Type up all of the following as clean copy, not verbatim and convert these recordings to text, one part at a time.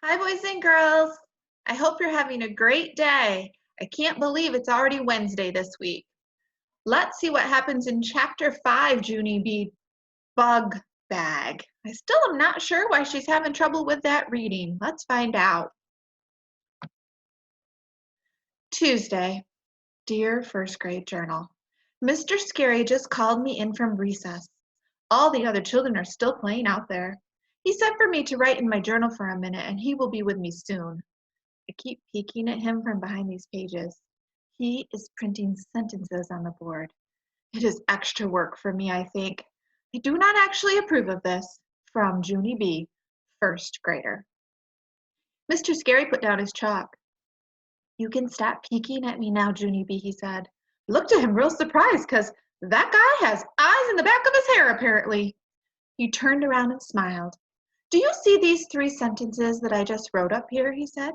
Hi, boys and girls. I hope you're having a great day. I can't believe it's already Wednesday this week. Let's see what happens in Chapter 5, Junie B. Bug Bag. I still am not sure why she's having trouble with that reading. Let's find out. Tuesday. Dear First Grade Journal. Mr. Scary just called me in from recess. All the other children are still playing out there. He said for me to write in my journal for a minute and he will be with me soon. I keep peeking at him from behind these pages. He is printing sentences on the board. It is extra work for me, I think. I do not actually approve of this. From Junie B., first grader. Mr. Scary put down his chalk. You can stop peeking at me now, Junie B., he said. I looked at him real surprised because that guy has eyes in the back of his hair, apparently. He turned around and smiled. Do you see these 3 sentences that I just wrote up here, he said.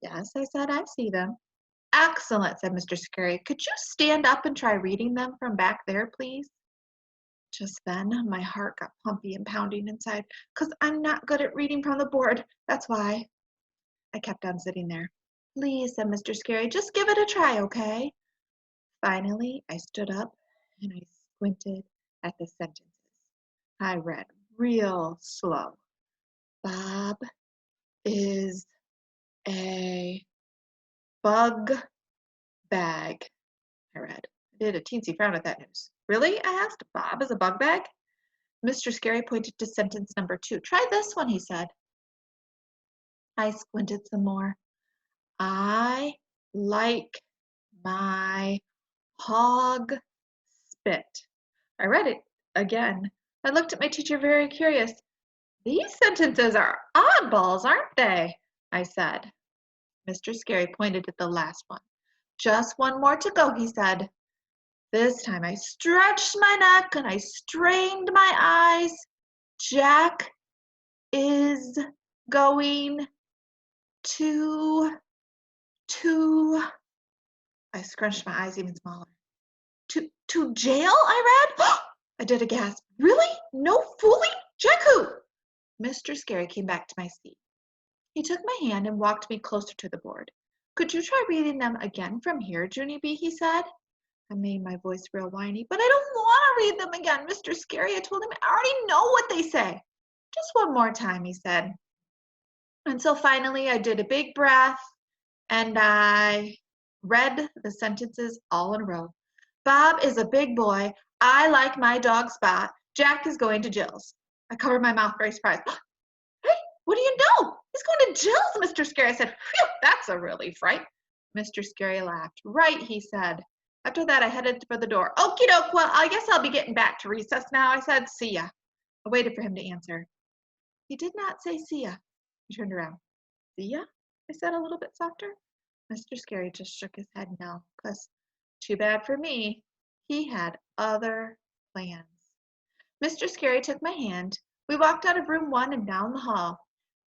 Yes, I said, I see them. Excellent, said Mr. Scary. Could you stand up and try reading them from back there, please? Just then, my heart got pumpy and pounding inside, because I'm not good at reading from the board. That's why. I kept on sitting there. Please, said Mr. Scary, just give it a try, okay? Finally, I stood up and I squinted at the sentences. I read real slow. Bob is a bug bag, I read. I did a teensy frown at that news. Really? I asked. Bob is a bug bag? Mr. Scary pointed to sentence number 2. Try this one, he said. I squinted some more. I like my hog spit. I read it again. I looked at my teacher very curious. These sentences are oddballs, aren't they? I said. Mr. Scary pointed at the last one. Just one more to go, he said. This time I stretched my neck and I strained my eyes. Jack is going to, I scrunched my eyes even smaller. To jail, I read? I did a gasp. Really? No fooling? Jack who? Mr. Scary came back to my seat. He took my hand and walked me closer to the board. Could you try reading them again from here, Junie B., he said. I made my voice real whiny. But I don't want to read them again, Mr. Scary. I told him I already know what they say. Just one more time, he said. And so finally I did a big breath and I read the sentences all in a row. Bob is a big boy. I like my dog Spot. Jack is going to Jill's. I covered my mouth very surprised. Hey, what do you know? He's going to Jill's, Mr. Scary. I said, phew, that's a relief, right? Mr. Scary laughed. Right, he said. After that, I headed for the door. Okie doke, well, I guess I'll be getting back to recess now. I said, see ya. I waited for him to answer. He did not say see ya. He turned around. See ya? I said a little bit softer. Mr. Scary just shook his head no, because too bad for me, he had other plans. Mr. Scary took my hand. We walked out of room 1 and down the hall.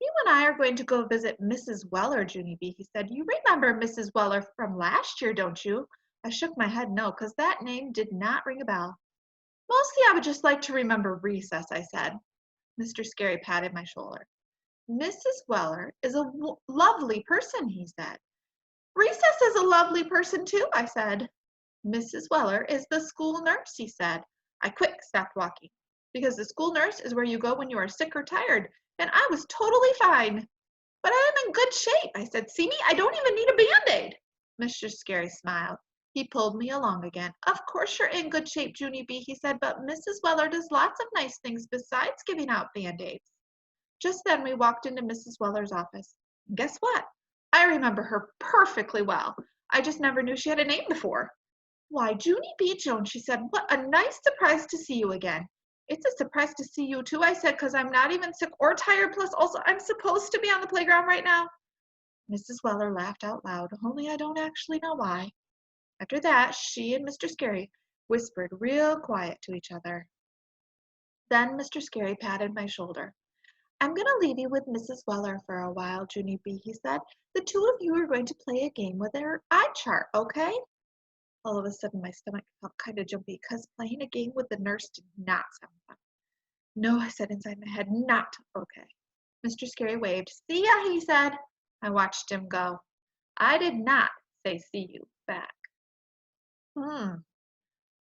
You and I are going to go visit Mrs. Weller, Junie B., he said. You remember Mrs. Weller from last year, don't you? I shook my head no, because that name did not ring a bell. Mostly I would just like to remember recess, I said. Mr. Scary patted my shoulder. Mrs. Weller is a lovely person, he said. Recess is a lovely person too, I said. Mrs. Weller is the school nurse, he said. I quick stopped walking, because the school nurse is where you go when you are sick or tired, and I was totally fine. But I am in good shape, I said. See me? I don't even need a Band-Aid. Mr. Scary smiled. He pulled me along again. Of course you're in good shape, Junie B., he said, but Mrs. Weller does lots of nice things besides giving out Band-Aids. Just then we walked into Mrs. Weller's office. And guess what? I remember her perfectly well. I just never knew she had a name before. Why, Junie B. Jones, she said, what a nice surprise to see you again. It's a surprise to see you too, I said, because I'm not even sick or tired, plus also I'm supposed to be on the playground right now. Mrs. Weller laughed out loud, only I don't actually know why. After that, she and Mr. Scary whispered real quiet to each other. Then Mr. Scary patted my shoulder. I'm going to leave you with Mrs. Weller for a while, Junie B., he said. The 2 of you are going to play a game with her eye chart, okay? All of a sudden, my stomach felt kind of jumpy because playing a game with the nurse did not sound fun. No, I said inside my head, not okay. Mr. Scary waved. See ya, he said. I watched him go. I did not say see you back.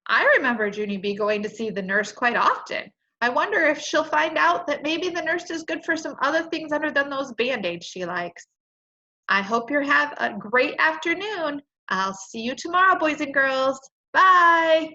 I remember Junie B going to see the nurse quite often. I wonder if she'll find out that maybe the nurse is good for some other things other than those band-aids she likes. I hope you have a great afternoon. I'll see you tomorrow, boys and girls. Bye.